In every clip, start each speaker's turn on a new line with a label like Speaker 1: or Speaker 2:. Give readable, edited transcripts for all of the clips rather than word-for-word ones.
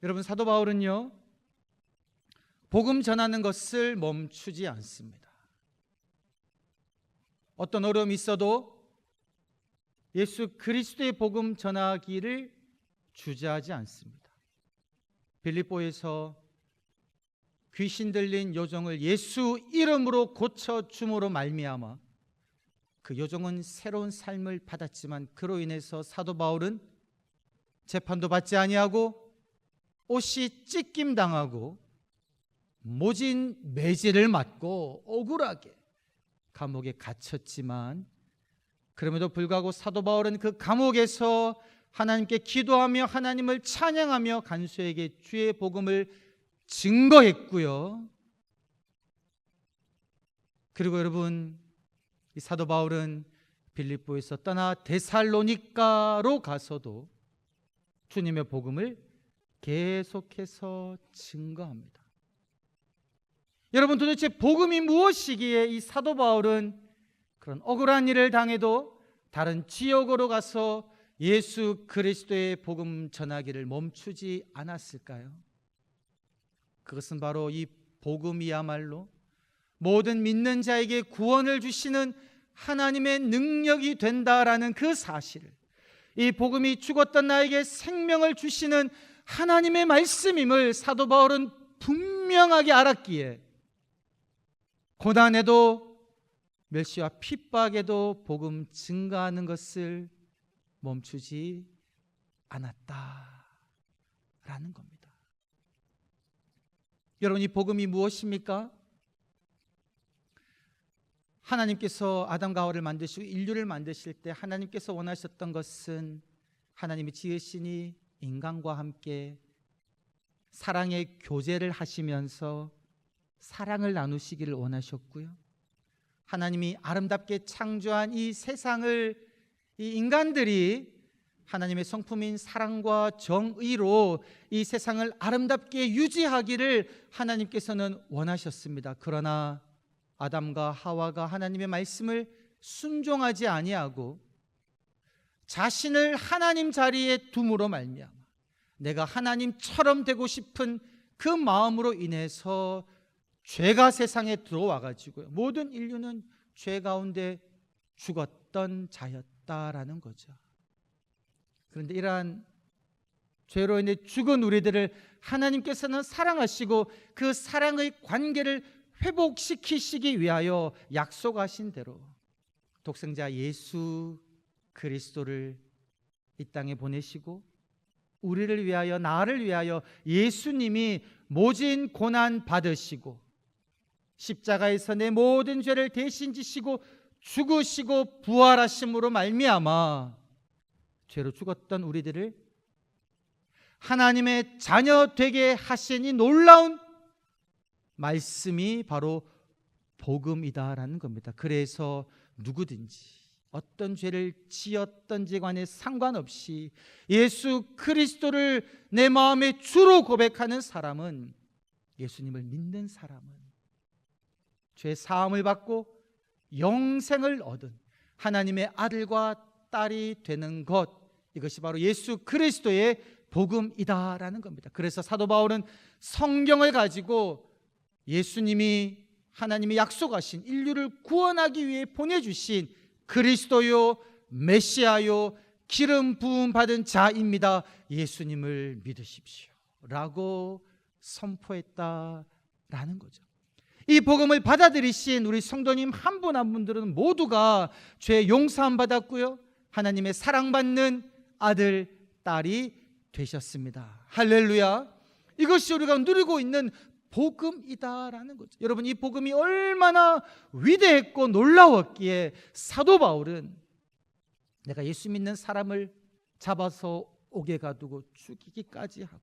Speaker 1: 여러분, 사도 바울은요, 복음 전하는 것을 멈추지 않습니다. 어떤 어려움이 있어도 예수 그리스도의 복음 전하기를 주저하지 않습니다. 빌립보에서 귀신 들린 요정을 예수 이름으로 고쳐 줌으로 말미암아 그 요정은 새로운 삶을 받았지만 그로 인해서 사도 바울은 재판도 받지 아니하고 옷이 찢김 당하고 모진 매질을 맞고 억울하게 감옥에 갇혔지만, 그럼에도 불구하고 사도 바울은 그 감옥에서 하나님께 기도하며 하나님을 찬양하며 간수에게 주의 복음을 증거했고요. 그리고 여러분, 이 사도 바울은 빌립보에서 떠나 데살로니가로 가서도 주님의 복음을 계속해서 증거합니다. 여러분, 도대체 복음이 무엇이기에 이 사도 바울은 그런 억울한 일을 당해도 다른 지역으로 가서 예수 그리스도의 복음 전하기를 멈추지 않았을까요? 그것은 바로 이 복음이야말로 모든 믿는 자에게 구원을 주시는 하나님의 능력이 된다라는 그 사실을, 이 복음이 죽었던 나에게 생명을 주시는 하나님의 말씀임을 사도 바울은 분명하게 알았기에 고난에도 멸시와 핍박에도 복음 증거하는 것을 멈추지 않았다라는 겁니다. 여러분, 이 복음이 무엇입니까? 하나님께서 아담과 하와를 만드시고 인류를 만드실 때 하나님께서 원하셨던 것은 하나님이 지으시니 인간과 함께 사랑의 교제를 하시면서 사랑을 나누시기를 원하셨고요, 하나님이 아름답게 창조한 이 세상을 이 인간들이 하나님의 성품인 사랑과 정의로 이 세상을 아름답게 유지하기를 하나님께서는 원하셨습니다. 그러나 아담과 하와가 하나님의 말씀을 순종하지 아니하고 자신을 하나님 자리에 둠으로 말미암아 내가 하나님처럼 되고 싶은 그 마음으로 인해서 죄가 세상에 들어와 가지고요, 모든 인류는 죄 가운데 죽었던 자였다라는 거죠. 그런데 이러한 죄로 인해 죽은 우리들을 하나님께서는 사랑하시고 그 사랑의 관계를 회복시키시기 위하여 약속하신 대로 독생자 예수 그리스도를 이 땅에 보내시고 우리를 위하여, 나를 위하여 예수님이 모진 고난 받으시고 십자가에서 내 모든 죄를 대신 지시고 죽으시고 부활하심으로 말미암아 죄로 죽었던 우리들을 하나님의 자녀 되게 하신 이 놀라운 말씀이 바로 복음이다라는 겁니다. 그래서 누구든지 어떤 죄를 지었던지 간에 상관없이 예수 그리스도를 내 마음의 주로 고백하는 사람은, 예수님을 믿는 사람은 죄 사함을 받고 영생을 얻은 하나님의 아들과 딸이 되는 것, 이것이 바로 예수 그리스도의 복음이다라는 겁니다. 그래서 사도 바울은 성경을 가지고 예수님이 하나님이 약속하신 인류를 구원하기 위해 보내주신 그리스도요 메시아요 기름 부음 받은 자입니다, 예수님을 믿으십시오 라고 선포했다라는 거죠. 이 복음을 받아들이신 우리 성도님 한 분 한 분들은 모두가 죄 용서함 받았고요, 하나님의 사랑받는 아들, 딸이 되셨습니다. 할렐루야. 이것이 우리가 누리고 있는 복음이다라는 거죠. 여러분, 이 복음이 얼마나 위대했고 놀라웠기에 사도 바울은 내가 예수 믿는 사람을 잡아서 옥에 가두고 죽이기까지 하고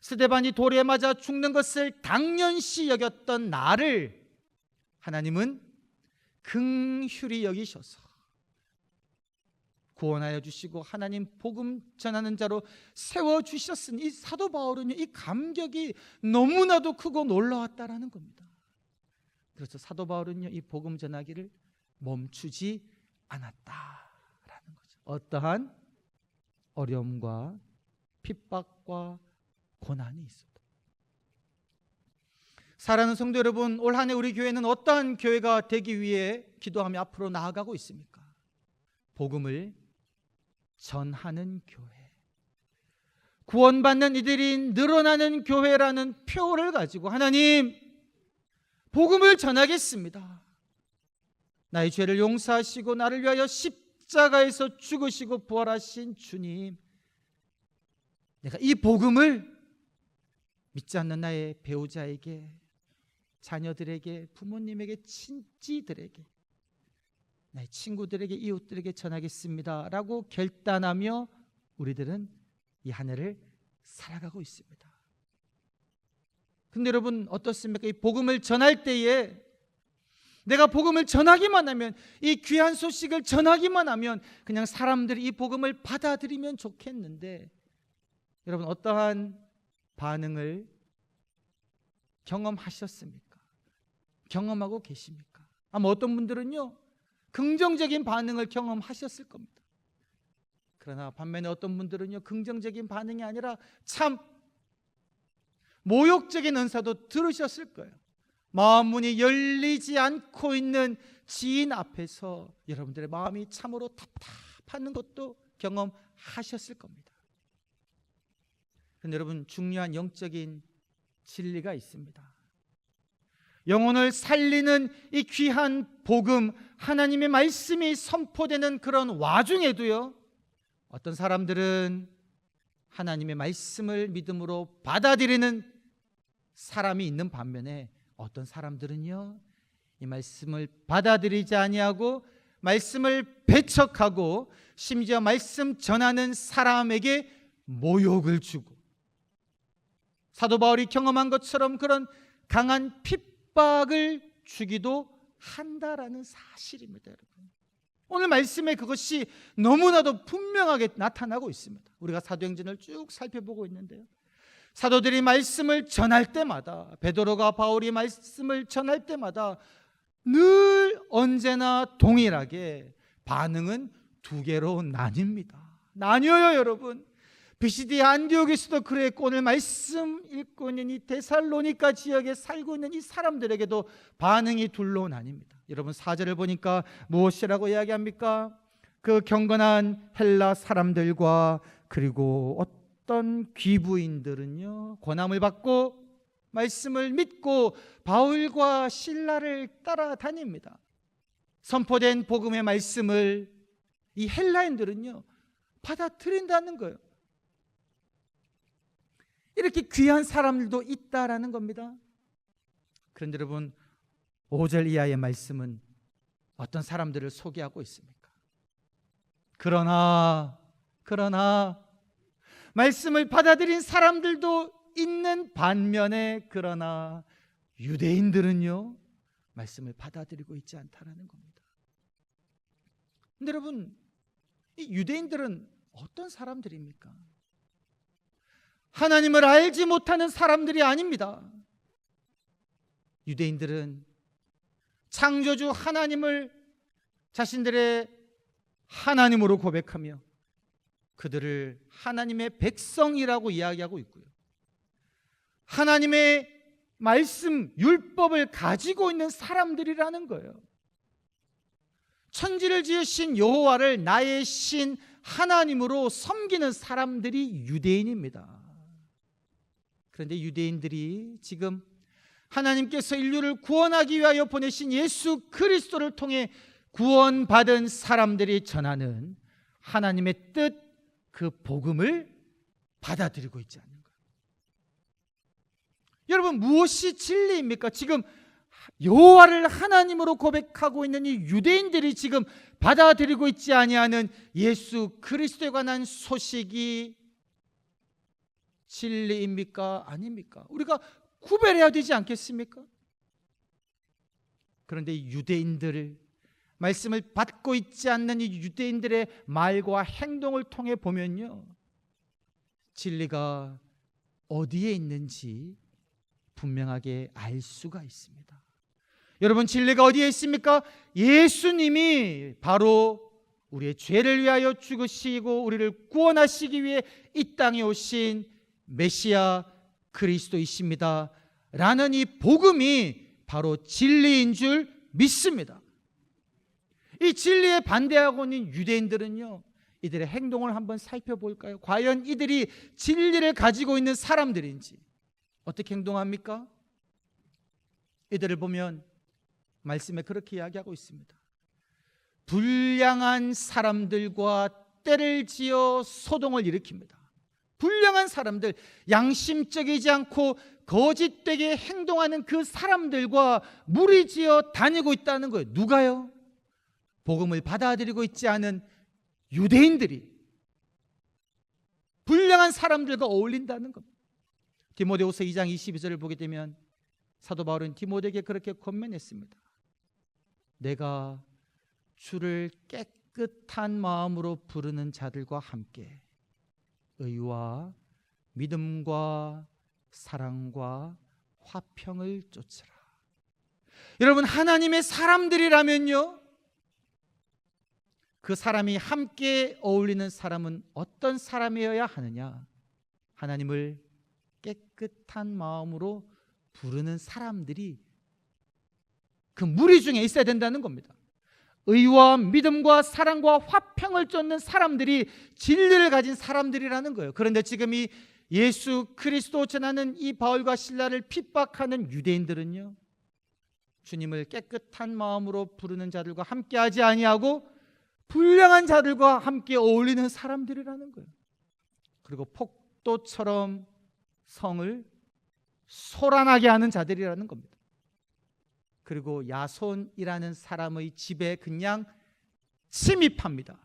Speaker 1: 스데반이 돌에 맞아 죽는 것을 당연시 여겼던 나를 하나님은 긍휼히 여기셔서 구원하여 주시고 하나님 복음 전하는 자로 세워주셨으니 이 사도 바울은요, 이 감격이 너무나도 크고 놀라웠다라는 겁니다. 그래서 사도 바울은요, 이 복음 전하기를 멈추지 않았다라는 거죠. 어떠한 어려움과 핍박과 고난이 있어도. 사랑하는 성도 여러분, 올 한 해 우리 교회는 어떠한 교회가 되기 위해 기도하며 앞으로 나아가고 있습니까? 복음을 전하는 교회, 구원받는 이들이 늘어나는 교회라는 표를 가지고 하나님, 복음을 전하겠습니다. 나의 죄를 용서하시고 나를 위하여 십자가에서 죽으시고 부활하신 주님, 내가 이 복음을 믿지 않는 나의 배우자에게, 자녀들에게, 부모님에게, 친지들에게, 나의 친구들에게, 이웃들에게 전하겠습니다 라고 결단하며 우리들은 이 한 해를 살아가고 있습니다. 근데 여러분 어떻습니까? 이 복음을 전할 때에 내가 복음을 전하기만 하면, 이 귀한 소식을 전하기만 하면 그냥 사람들이 이 복음을 받아들이면 좋겠는데, 여러분 어떠한 반응을 경험하셨습니까? 경험하고 계십니까? 아마 어떤 분들은요 긍정적인 반응을 경험하셨을 겁니다. 그러나 반면에 어떤 분들은요 긍정적인 반응이 아니라 참 모욕적인 은사도 들으셨을 거예요. 마음 문이 열리지 않고 있는 지인 앞에서 여러분들의 마음이 참으로 답답한 것도 경험하셨을 겁니다. 그런데 여러분 중요한 영적인 진리가 있습니다. 영혼을 살리는 이 귀한 복음, 하나님의 말씀이 선포되는 그런 와중에도요, 어떤 사람들은 하나님의 말씀을 믿음으로 받아들이는 사람이 있는 반면에 어떤 사람들은요 이 말씀을 받아들이지 아니하고 말씀을 배척하고 심지어 말씀 전하는 사람에게 모욕을 주고, 사도 바울이 경험한 것처럼 그런 강한 핍박을 주기도 한다라는 사실입니다. 여러분, 오늘 말씀에 그것이 너무나도 분명하게 나타나고 있습니다. 우리가 사도행전을 쭉 살펴보고 있는데요, 사도들이 말씀을 전할 때마다, 베드로가 바울이 말씀을 전할 때마다 늘 언제나 동일하게 반응은 두 개로 나뉩니다. 나뉘어요. 여러분, 비시디 안디옥에서도 그랬고, 오늘 말씀 읽고 있는 이 데살로니가 지역에 살고 있는 이 사람들에게도 반응이 둘로 나뉩니다. 여러분 4절을 보니까 무엇이라고 이야기합니까? 그 경건한 헬라 사람들과 그리고 어떤 귀부인들은요 권함을 받고 말씀을 믿고 바울과 실라를 따라다닙니다. 선포된 복음의 말씀을 이 헬라인들은요 받아들인다는 거예요. 이렇게 귀한 사람들도 있다라는 겁니다. 그런데 여러분 5절 이하의 말씀은 어떤 사람들을 소개하고 있습니까? 그러나 말씀을 받아들인 사람들도 있는 반면에, 그러나 유대인들은요 말씀을 받아들이고 있지 않다라는 겁니다. 근데 여러분, 이 유대인들은 어떤 사람들입니까? 하나님을 알지 못하는 사람들이 아닙니다. 유대인들은 창조주 하나님을 자신들의 하나님으로 고백하며 그들을 하나님의 백성이라고 이야기하고 있고요, 하나님의 말씀, 율법을 가지고 있는 사람들이라는 거예요. 천지를 지으신 여호와를 나의 신 하나님으로 섬기는 사람들이 유대인입니다. 그런데 유대인들이 지금 하나님께서 인류를 구원하기 위하여 보내신 예수 그리스도를 통해 구원받은 사람들이 전하는 하나님의 뜻, 그 복음을 받아들이고 있지 않는 거예요. 여러분, 무엇이 진리입니까? 지금 여호와를 하나님으로 고백하고 있는 이 유대인들이 지금 받아들이고 있지 아니하는 예수 그리스도에 관한 소식이 진리입니까? 아닙니까? 우리가 구별해야 되지 않겠습니까? 그런데 유대인들, 말씀을 받고 있지 않는 이 유대인들의 말과 행동을 통해 보면요, 진리가 어디에 있는지 분명하게 알 수가 있습니다. 여러분, 진리가 어디에 있습니까? 예수님이 바로 우리의 죄를 위하여 죽으시고 우리를 구원하시기 위해 이 땅에 오신 메시아 그리스도이십니다 라는 이 복음이 바로 진리인 줄 믿습니다. 이 진리에 반대하고 있는 유대인들은요, 이들의 행동을 한번 살펴볼까요? 과연 이들이 진리를 가지고 있는 사람들인지 어떻게 행동합니까? 이들을 보면 말씀에 그렇게 이야기하고 있습니다. 불량한 사람들과 때를 지어 소동을 일으킵니다. 불량한 사람들, 양심적이지 않고 거짓되게 행동하는 그 사람들과 무리지어 다니고 있다는 거예요. 누가요? 복음을 받아들이고 있지 않은 유대인들이 불량한 사람들과 어울린다는 겁니다. 디모데후서 2장 22절을 보게 되면 사도 바울은 디모데에게 그렇게 권면했습니다. 내가 주를 깨끗한 마음으로 부르는 자들과 함께 의와 믿음과 사랑과 화평을 쫓으라. 여러분, 하나님의 사람들이라면요, 그 사람이 함께 어울리는 사람은 어떤 사람이어야 하느냐? 하나님을 깨끗한 마음으로 부르는 사람들이 그 무리 중에 있어야 된다는 겁니다. 의와 믿음과 사랑과 화평을 쫓는 사람들이 진리를 가진 사람들이라는 거예요. 그런데 지금 이 예수 그리스도 전하는 이 바울과 실라를 핍박하는 유대인들은요, 주님을 깨끗한 마음으로 부르는 자들과 함께하지 아니하고 불량한 자들과 함께 어울리는 사람들이라는 거예요. 그리고 폭도처럼 성을 소란하게 하는 자들이라는 겁니다. 그리고 야손이라는 사람의 집에 그냥 침입합니다.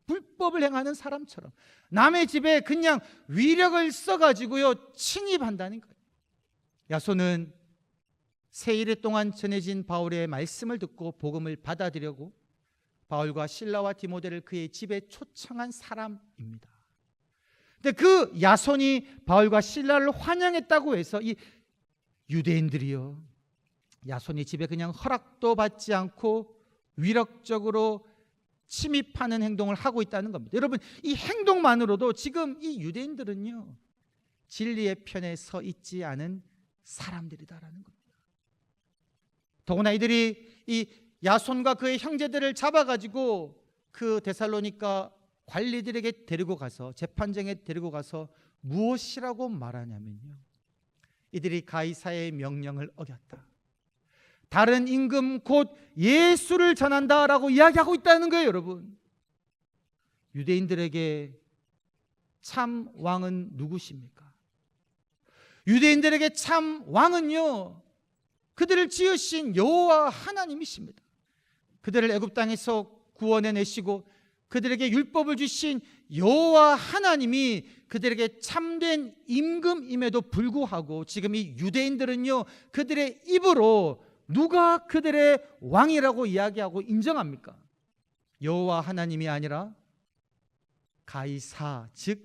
Speaker 1: 불법을 행하는 사람처럼 남의 집에 그냥 위력을 써가지고요 침입한다는 거예요. 야손은 세일 동안 전해진 바울의 말씀을 듣고 복음을 받아들이려고 바울과 실라와 디모데를 그의 집에 초청한 사람입니다. 근데 그 야손이 바울과 실라를 환영했다고 해서 이 유대인들이요, 야손이 집에 그냥 허락도 받지 않고 위력적으로 침입하는 행동을 하고 있다는 겁니다. 여러분, 이 행동만으로도 지금 이 유대인들은요, 진리의 편에 서 있지 않은 사람들이다라는 겁니다. 더구나 이들이 이 야손과 그의 형제들을 잡아가지고 그 데살로니가 관리들에게 데리고 가서 재판정에 데리고 가서 무엇이라고 말하냐면요, 이들이 가이사의 명령을 어겼다, 다른 임금 곧 예수를 전한다라고 이야기하고 있다는 거예요. 여러분, 유대인들에게 참 왕은 누구십니까? 유대인들에게 참 왕은요, 그들을 지으신 여호와 하나님이십니다. 그들을 애굽 땅에서 구원해 내시고 그들에게 율법을 주신 여호와 하나님이 그들에게 참된 임금임에도 불구하고 지금 이 유대인들은요, 그들의 입으로 누가 그들의 왕이라고 이야기하고 인정합니까? 여호와 하나님이 아니라 가이사, 즉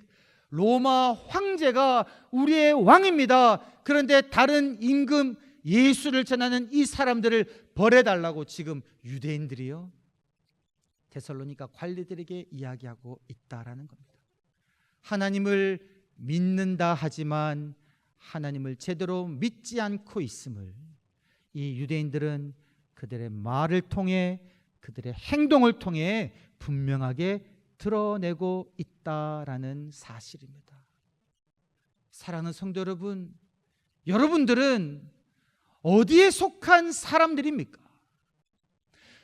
Speaker 1: 로마 황제가 우리의 왕입니다. 그런데 다른 임금 예수를 전하는 이 사람들을 벌해달라고 지금 유대인들이요, 데살로니가 관리들에게 이야기하고 있다라는 겁니다. 하나님을 믿는다 하지만 하나님을 제대로 믿지 않고 있음을 이 유대인들은 그들의 말을 통해, 그들의 행동을 통해 분명하게 드러내고 있다라는 사실입니다. 사랑하는 성도 여러분, 여러분들은 어디에 속한 사람들입니까?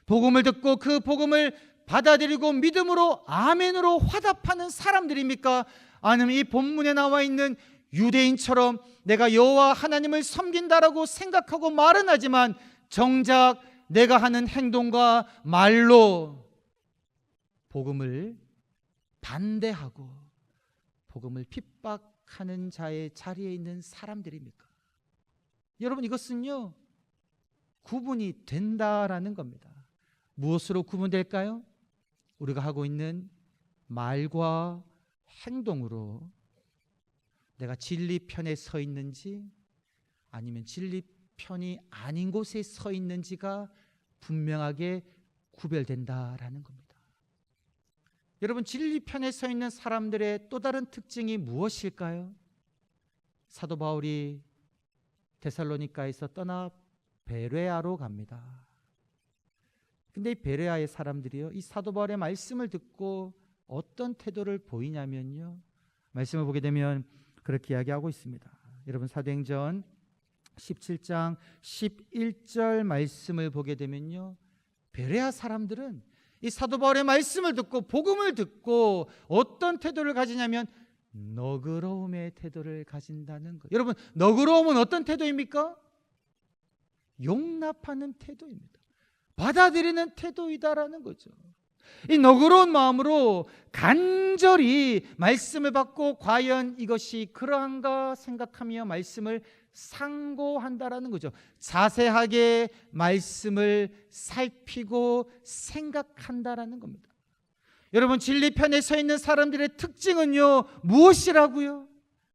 Speaker 1: 복음을 듣고 그 복음을 받아들이고 믿음으로 아멘으로 화답하는 사람들입니까? 아니면 이 본문에 나와 있는 유대인처럼 내가 여호와 하나님을 섬긴다라고 생각하고 말은 하지만 정작 내가 하는 행동과 말로 복음을 반대하고 복음을 핍박하는 자의 자리에 있는 사람들입니까? 여러분, 이것은요 구분이 된다라는 겁니다. 무엇으로 구분될까요? 우리가 하고 있는 말과 행동으로 내가 진리 편에 서 있는지 아니면 진리 편이 아닌 곳에 서 있는지가 분명하게 구별된다라는 겁니다. 여러분, 진리 편에 서 있는 사람들의 또 다른 특징이 무엇일까요? 사도 바울이 데살로니가에서 떠나 베레아로 갑니다. 근데 이 베레아의 사람들이요, 이 사도 바울의 말씀을 듣고 어떤 태도를 보이냐면요, 말씀을 보게 되면 그렇게 이야기하고 있습니다. 여러분, 사도행전 17장 11절 말씀을 보게 되면요, 베레아 사람들은 이 사도 바울의 말씀을 듣고 복음을 듣고 어떤 태도를 가지냐면 너그러움의 태도를 가진다는 것. 여러분, 너그러움은 어떤 태도입니까? 용납하는 태도입니다. 받아들이는 태도이다라는 거죠. 이 너그러운 마음으로 간절히 말씀을 받고 과연 이것이 그러한가 생각하며 말씀을 상고한다라는 거죠. 자세하게 말씀을 살피고 생각한다라는 겁니다. 여러분, 진리편에 서 있는 사람들의 특징은요, 무엇이라고요?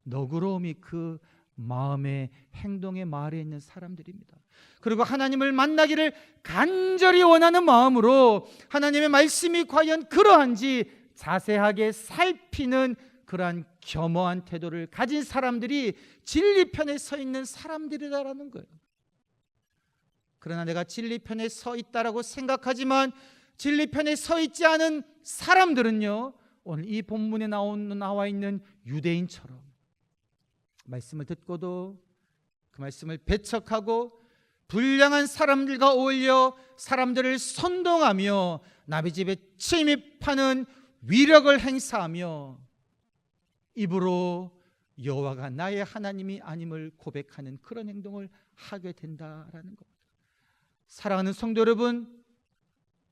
Speaker 1: 너그러움이 그 마음의 행동의 말에 있는 사람들입니다. 그리고 하나님을 만나기를 간절히 원하는 마음으로 하나님의 말씀이 과연 그러한지 자세하게 살피는 그러한 겸허한 태도를 가진 사람들이 진리편에 서 있는 사람들이라는 거예요. 그러나 내가 진리편에 서 있다라고 생각하지만 진리편에 서 있지 않은 사람들은요, 오늘 이 본문에 나와 있는 유대인처럼 말씀을 듣고도 그 말씀을 배척하고 불량한 사람들과 어울려 사람들을 선동하며 남의 집에 침입하는 위력을 행사하며 입으로 여호와가 나의 하나님이 아님을 고백하는 그런 행동을 하게 된다라는 겁니다. 사랑하는 성도 여러분,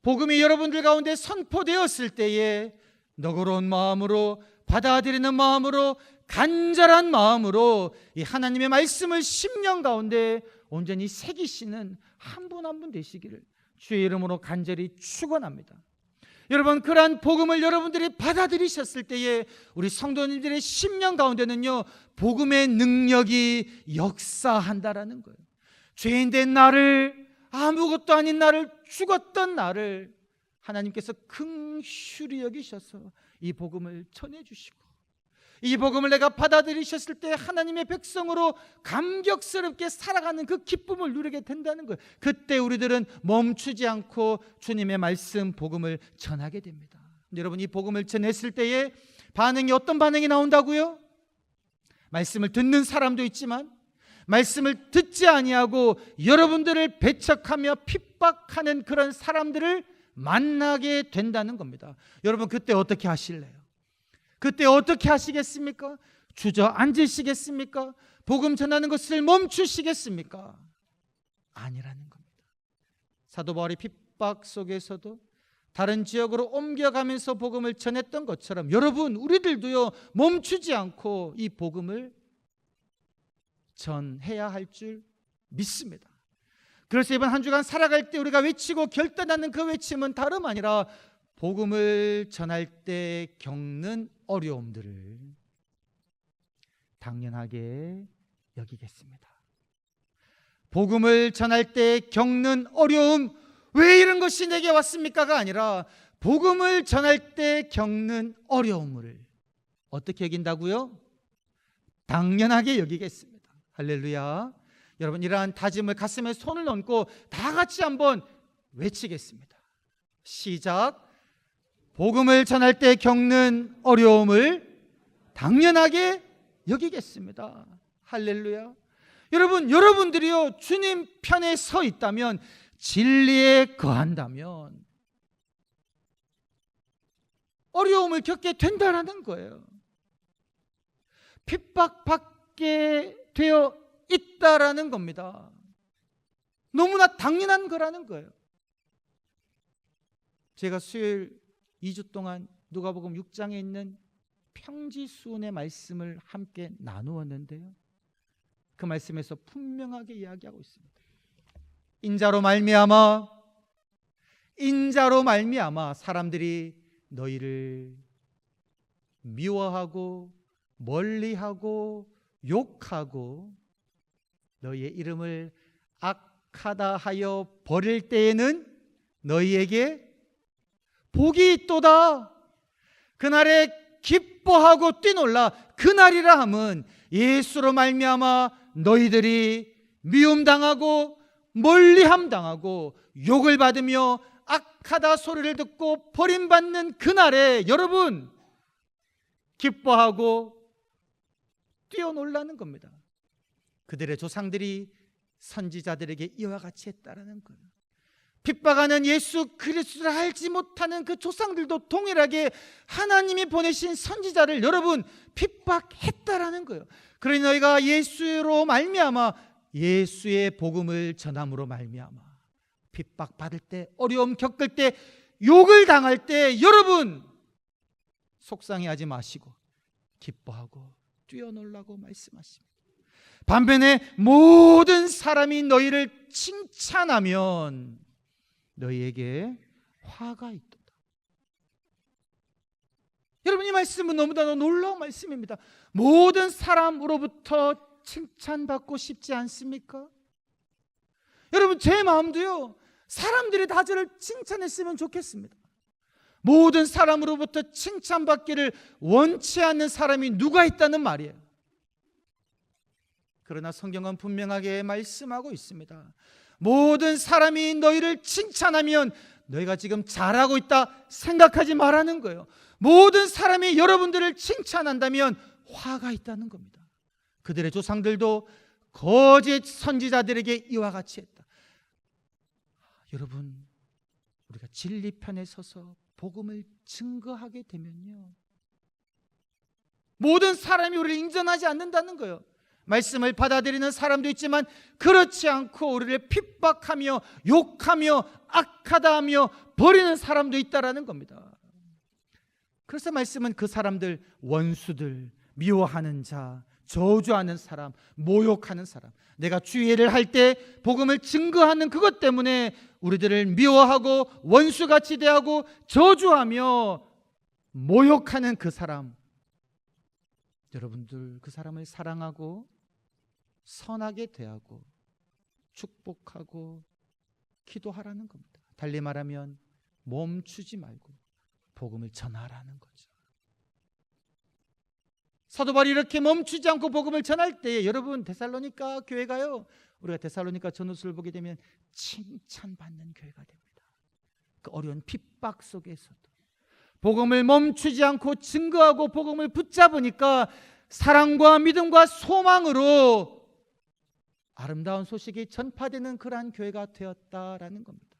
Speaker 1: 복음이 여러분들 가운데 선포되었을 때에 너그러운 마음으로, 받아들이는 마음으로, 간절한 마음으로 이 하나님의 말씀을 심령 가운데 온전히 새기시는 한 분 한 분 되시기를 주의 이름으로 간절히 축원합니다. 여러분, 그러한 복음을 여러분들이 받아들이셨을 때에 우리 성도님들의 심령 가운데는요, 복음의 능력이 역사한다라는 거예요. 죄인된 나를, 아무것도 아닌 나를, 죽었던 나를 하나님께서 긍휼히 여기셔서 이 복음을 전해주시고, 이 복음을 내가 받아들이셨을 때 하나님의 백성으로 감격스럽게 살아가는 그 기쁨을 누리게 된다는 거예요. 그때 우리들은 멈추지 않고 주님의 말씀, 복음을 전하게 됩니다. 여러분, 이 복음을 전했을 때에 반응이 어떤 반응이 나온다고요? 말씀을 듣는 사람도 있지만 말씀을 듣지 아니하고 여러분들을 배척하며 핍박하는 그런 사람들을 만나게 된다는 겁니다. 여러분, 그때 어떻게 하실래요? 그때 어떻게 하시겠습니까? 주저앉으시겠습니까? 복음 전하는 것을 멈추시겠습니까? 아니라는 겁니다. 사도 바울이 핍박 속에서도 다른 지역으로 옮겨가면서 복음을 전했던 것처럼 여러분, 우리들도요, 멈추지 않고 이 복음을 전해야 할 줄 믿습니다. 그래서 이번 한 주간 살아갈 때 우리가 외치고 결단하는 그 외침은 다름 아니라 복음을 전할 때 겪는 어려움들을 당연하게 여기겠습니다. 복음을 전할 때 겪는 어려움, 왜 이런 것이 내게 왔습니까가 아니라 복음을 전할 때 겪는 어려움을 어떻게 여긴다고요? 당연하게 여기겠습니다. 할렐루야. 여러분, 이러한 다짐을 가슴에 손을 얹고 다 같이 한번 외치겠습니다. 시작. 복음을 전할 때 겪는 어려움을 당연하게 여기겠습니다. 할렐루야. 여러분, 여러분들이요, 주님 편에 서 있다면, 진리에 거한다면 어려움을 겪게 된다라는 거예요. 핍박받게 되어 있다라는 겁니다. 너무나 당연한 거라는 거예요. 제가 수요일 2주 동안 누가복음 6장에 있는 평지수훈의 말씀을 함께 나누었는데요, 그 말씀에서 분명하게 이야기하고 있습니다. 인자로 말미암아 사람들이 너희를 미워하고 멀리하고 욕하고 너희의 이름을 악하다 하여 버릴 때에는 너희에게 복이 있도다. 그날에 기뻐하고 뛰놀라. 그날이라 함은 예수로 말미암아 너희들이 미움당하고 멀리함 당하고 욕을 받으며 악하다 소리를 듣고 버림받는 그날에 여러분 기뻐하고 뛰어놀라는 겁니다. 그들의 조상들이 선지자들에게 이와 같이 했다라는 거예요. 핍박하는 예수 그리스도를 알지 못하는 그 조상들도 동일하게 하나님이 보내신 선지자를 여러분 핍박했다라는 거예요. 그러니 너희가 예수로 말미암아 예수의 복음을 전함으로 말미암아 핍박받을 때, 어려움 겪을 때, 욕을 당할 때 여러분 속상해하지 마시고 기뻐하고 뛰어놀라고 말씀하십니다. 반면에 모든 사람이 너희를 칭찬하면 너희에게 화가 있도다. 여러분 이 말씀은 너무나 놀라운 말씀입니다. 모든 사람으로부터 칭찬받고 싶지 않습니까? 여러분 제 마음도요, 사람들이 다 저를 칭찬했으면 좋겠습니다. 모든 사람으로부터 칭찬받기를 원치 않는 사람이 누가 있다는 말이에요. 그러나 성경은 분명하게 말씀하고 있습니다. 모든 사람이 너희를 칭찬하면 너희가 지금 잘하고 있다 생각하지 말라는 거예요. 모든 사람이 여러분들을 칭찬한다면 화가 있다는 겁니다. 그들의 조상들도 거짓 선지자들에게 이와 같이 했다. 여러분 우리가 진리편에 서서 복음을 증거하게 되면요, 모든 사람이 우리를 인정하지 않는다는 거예요. 말씀을 받아들이는 사람도 있지만 그렇지 않고 우리를 핍박하며 욕하며 악하다 하며 버리는 사람도 있다라는 겁니다. 그래서 말씀은 그 사람들, 원수들, 미워하는 자, 저주하는 사람, 모욕하는 사람, 내가 주의를 할 때 복음을 증거하는 그것 때문에 우리들을 미워하고 원수같이 대하고 저주하며 모욕하는 그 사람, 여러분들 그 사람을 사랑하고 선하게 대하고 축복하고 기도하라는 겁니다. 달리 말하면 멈추지 말고 복음을 전하라는 거죠. 사도 바울이 이렇게 멈추지 않고 복음을 전할 때에 여러분 데살로니가 교회가요, 우리가 데살로니가 전후서를 보게 되면 칭찬받는 교회가 됩니다. 그 어려운 핍박 속에서도 복음을 멈추지 않고 증거하고 복음을 붙잡으니까 사랑과 믿음과 소망으로 아름다운 소식이 전파되는 그러한 교회가 되었다라는 겁니다.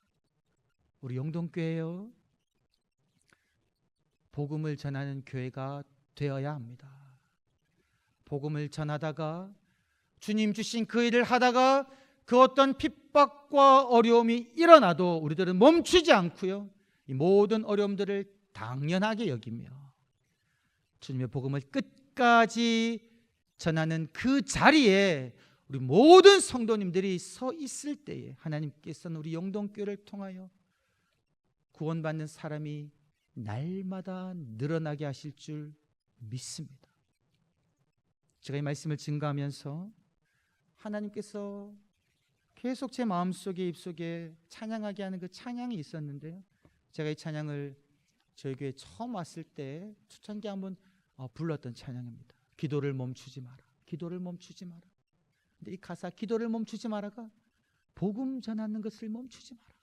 Speaker 1: 우리 영동교회요, 복음을 전하는 교회가 되어야 합니다. 복음을 전하다가 주님 주신 그 일을 하다가 그 어떤 핍박과 어려움이 일어나도 우리들은 멈추지 않고요, 이 모든 어려움들을 당연하게 여기며 주님의 복음을 끝까지 전하는 그 자리에 우리 모든 성도님들이 서 있을 때에 하나님께서는 우리 영동교회를 통하여 구원받는 사람이 날마다 늘어나게 하실 줄 믿습니다. 제가 이 말씀을 증거하면서 하나님께서 계속 제 마음속에 입속에 찬양하게 하는 그 찬양이 있었는데요, 제가 이 찬양을 저희 교회 처음 왔을 때 초창기 한번 불렀던 찬양입니다. 기도를 멈추지 마라, 기도를 멈추지 마라. 근데 이 가사 기도를 멈추지 마라가 복음 전하는 것을 멈추지 마라,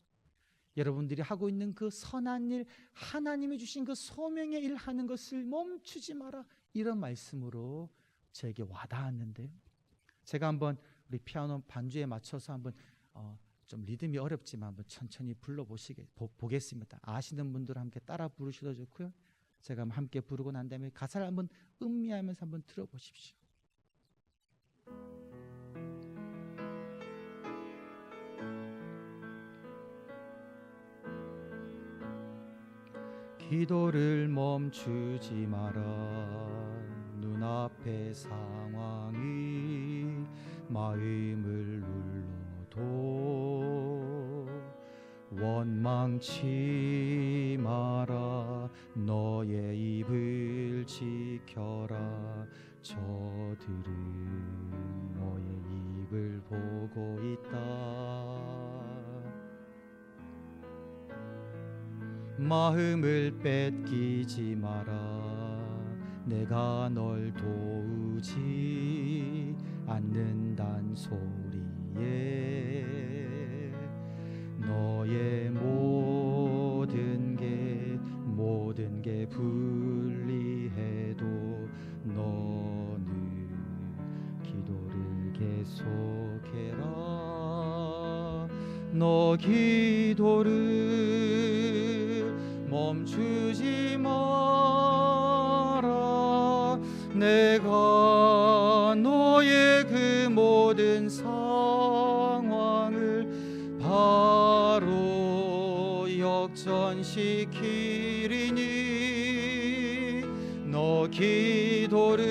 Speaker 1: 여러분들이 하고 있는 그 선한 일, 하나님이 주신 그 소명의 일 하는 것을 멈추지 마라, 이런 말씀으로 저에게 와닿았는데요, 제가 한번 우리 피아노 반주에 맞춰서 한번 좀 리듬이 어렵지만 한번 천천히 보겠습니다. 아시는 분들 함께 따라 부르셔도 좋고요, 제가 함께 부르고 난 다음에 가사를 한번 음미하면서 한번 들어보십시오. 기도를 멈추지 마라, 눈앞의 상황이 마음을 눌러도 원망치 마라, 너의 입을 지켜라, 저들은 너의 입을 보고 있다. 마음을 뺏기지 마라, 내가 널 도우지 않는단 소리에 너의 모든 게 불리해도 너는 기도를 계속해라. 너 기도를 멈추지 마라. 내가 너의 그 모든 상황을 바로 역전시키리니 너 기도를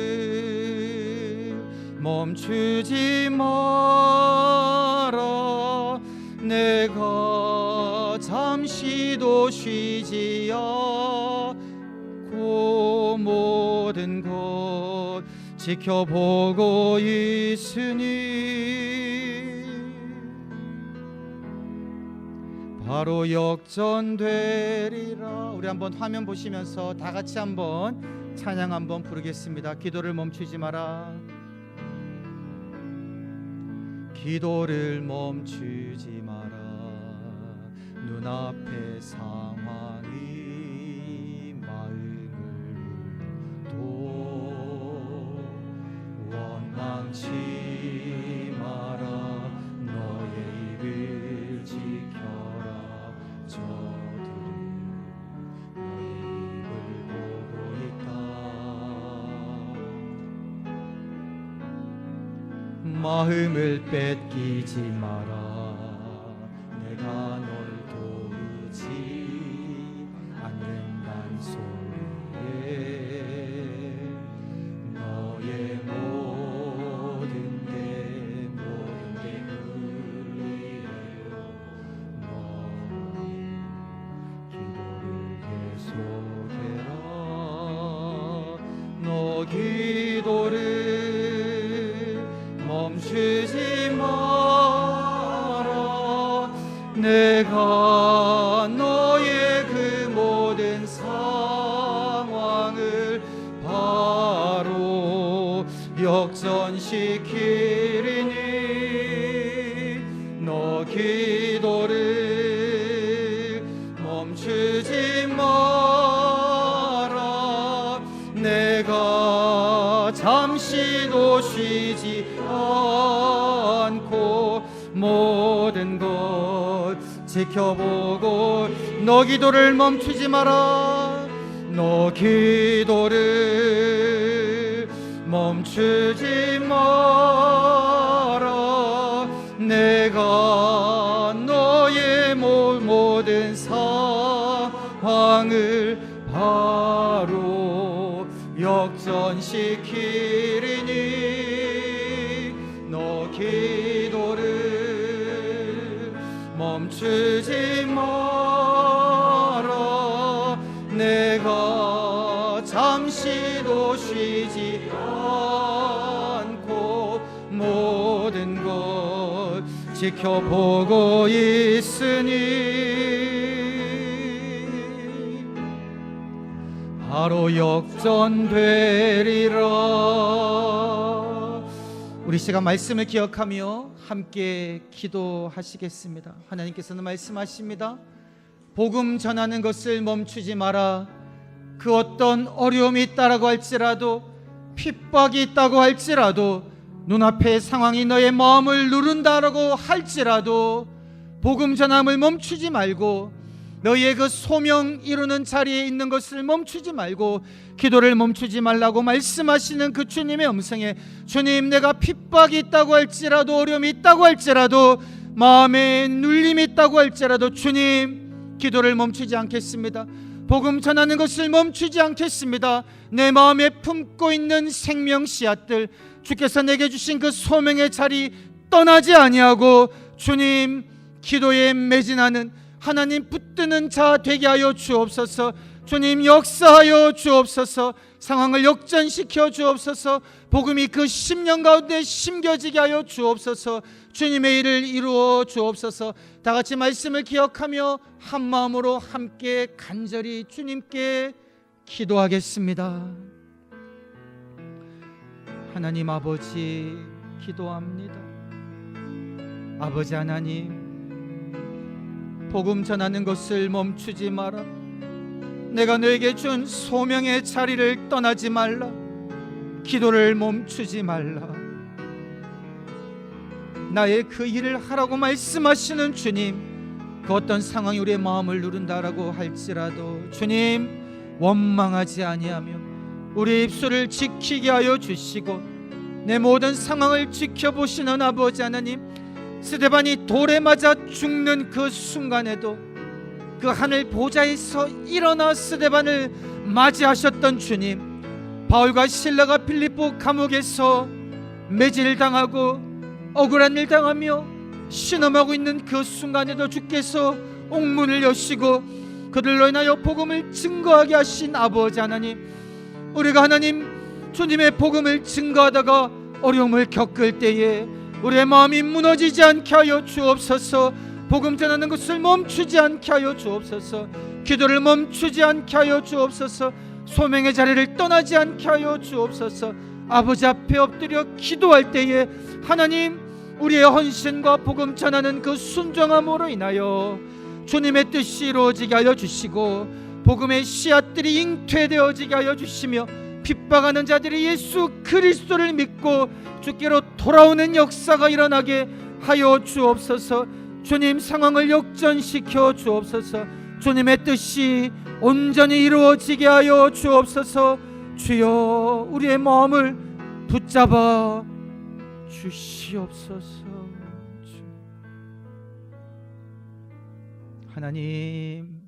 Speaker 1: 멈추지 마라. 내가 잠시도 쉬지 않고 모든 것 지켜보고 있으니 바로 역전되리라. 우리 한번 화면 보시면서 다 같이 한번 찬양 한번 부르겠습니다. 기도를 멈추지 마라. 기도를 멈추지 마라. 눈앞의 상황이 마음을 울도 원망치 마라. 너의 입을 지켜라. 저들은 너의 입을 보고 있다. 마음을 뺏기지 마라. 내가 널 도우지 않는단 소리에 너의 모든 게 불리해도 너는 기도를 계속해라. 너 기도를 멈추지 마라. 내가 너의 그 모든 상황을 바로 역전시키리니 너 기도를 멈추지 마라. 내가 잠시도 쉬지 않고 모든 것 지켜보고 너 기도를 멈추지 마라. 너 기도를 멈추지 마라. 내가 너의 모든 상황을 바로 역전시키리니 너 기도를 멈추지 마라. 내가 잠시도 쉬지 않고 모든 것 지켜보고 있으니 바로 역전되리라. 우리 시간 말씀을 기억하며 함께 기도하시겠습니다. 하나님께서는 말씀하십니다. 복음 전하는 것을 멈추지 마라. 그 어떤 어려움이 있다라고 할지라도 핍박이 있다고 할지라도 눈앞의 상황이 너의 마음을 누른다라고 할지라도 복음 전함을 멈추지 말고 너희의 그 소명 이루는 자리에 있는 것을 멈추지 말고 기도를 멈추지 말라고 말씀하시는 그 주님의 음성에 주님, 내가 핍박이 있다고 할지라도 어려움이 있다고 할지라도 마음에 눌림이 있다고 할지라도 주님, 기도를 멈추지 않겠습니다. 복음 전하는 것을 멈추지 않겠습니다. 내 마음에 품고 있는 생명 씨앗들, 주께서 내게 주신 그 소명의 자리 떠나지 아니하고 주님, 기도에 매진하는 하나님 붙드는 자 되게 하여 주옵소서. 주님, 역사하여 주옵소서. 상황을 역전시켜 주옵소서. 복음이 그 심령 가운데 심겨지게 하여 주옵소서. 주님의 일을 이루어 주옵소서. 다 같이 말씀을 기억하며 한 마음으로 함께 간절히 주님께 기도하겠습니다. 하나님 아버지 기도합니다. 아버지 하나님, 복음 전하는 것을 멈추지 마라. 내가 너에게 준 소명의 자리를 떠나지 말라. 기도를 멈추지 말라. 나의 그 일을 하라고 말씀하시는 주님, 그 어떤 상황이 우리의 마음을 누른다라고 할지라도 주님, 원망하지 아니하며 우리의 입술을 지키게 하여 주시고 내 모든 상황을 지켜보시는 아버지 하나님, 스데반이 돌에 맞아 죽는 그 순간에도 그 하늘 보좌에서 일어나 스데반을 맞이하셨던 주님, 바울과 실라가 필리포 감옥에서 매질당하고 억울한 일 당하며 신음하고 있는 그 순간에도 주께서 옥문을 여시고 그들로 인하여 복음을 증거하게 하신 아버지 하나님, 우리가 하나님 주님의 복음을 증거하다가 어려움을 겪을 때에 우리의 마음이 무너지지 않게 하여 주옵소서. 복음 전하는 것을 멈추지 않게 하여 주옵소서. 기도를 멈추지 않게 하여 주옵소서. 소명의 자리를 떠나지 않게 하여 주옵소서. 아버지 앞에 엎드려 기도할 때에 하나님, 우리의 헌신과 복음 전하는 그 순종함으로 인하여 주님의 뜻이 이루어지게 하여 주시고 복음의 씨앗들이 잉태되어지게 하여 주시며 핍박하는 자들이 예수 그리스도를 믿고 주께로 돌아오는 역사가 일어나게 하여 주옵소서. 주님, 상황을 역전시켜 주옵소서. 주님의 뜻이 온전히 이루어지게 하여 주옵소서. 주여, 우리의 마음을 붙잡아 주시옵소서. 하나님,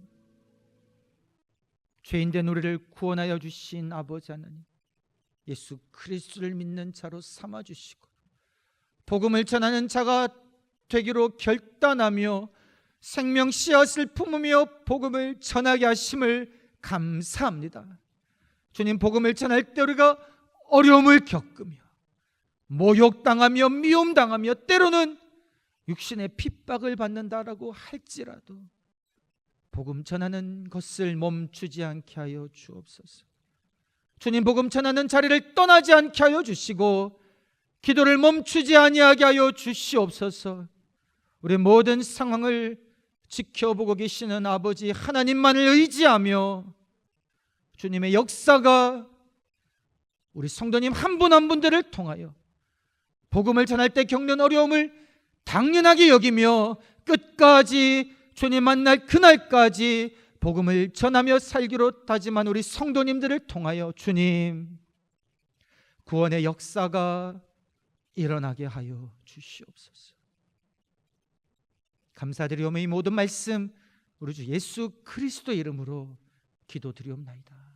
Speaker 1: 죄인된 우리를 구원하여 주신 아버지 하나님, 예수 그리스도를 믿는 자로 삼아주시고 복음을 전하는 자가 되기로 결단하며 생명 씨앗을 품으며 복음을 전하게 하심을 감사합니다. 주님, 복음을 전할 때 우리가 어려움을 겪으며 모욕당하며 미움당하며 때로는 육신의 핍박을 받는다라고 할지라도 복음 전하는 것을 멈추지 않게 하여 주옵소서. 주님, 복음 전하는 자리를 떠나지 않게 하여 주시고 기도를 멈추지 아니하게 하여 주시옵소서. 우리 모든 상황을 지켜보고 계시는 아버지 하나님만을 의지하며 주님의 역사가 우리 성도님 한 분 한 분들을 통하여 복음을 전할 때 겪는 어려움을 당연하게 여기며 끝까지 주님 만날 그날까지 복음을 전하며 살기로 다짐한 우리 성도님들을 통하여 주님, 구원의 역사가 일어나게 하여 주시옵소서. 감사드리오며 이 모든 말씀 우리 주 예수 그리스도 이름으로 기도드리옵나이다.